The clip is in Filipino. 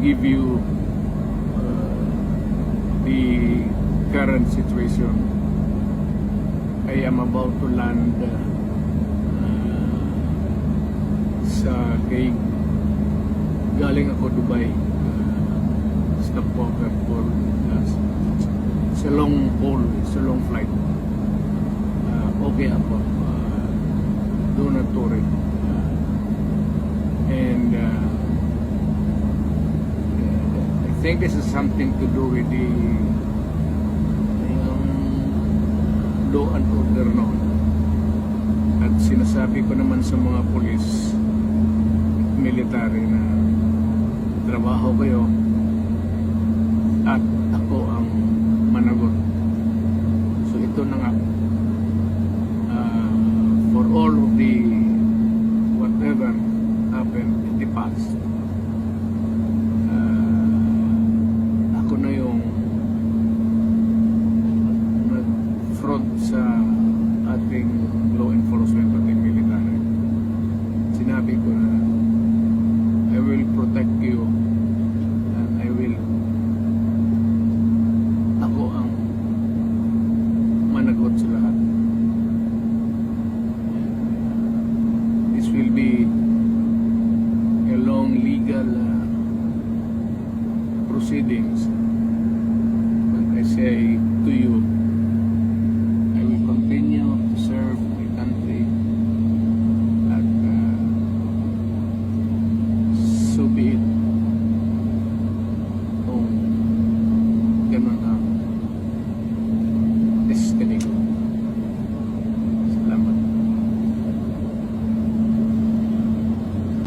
give you the current situation. I am about to land sa Cape. Galing ako Dubai. Stopover for it's a long haul, it's a long flight. Okay ako. Do not worry. And I think this is something to do with the law and order noon. At sinasabi ko naman sa mga pulis, military na trabaho kayo,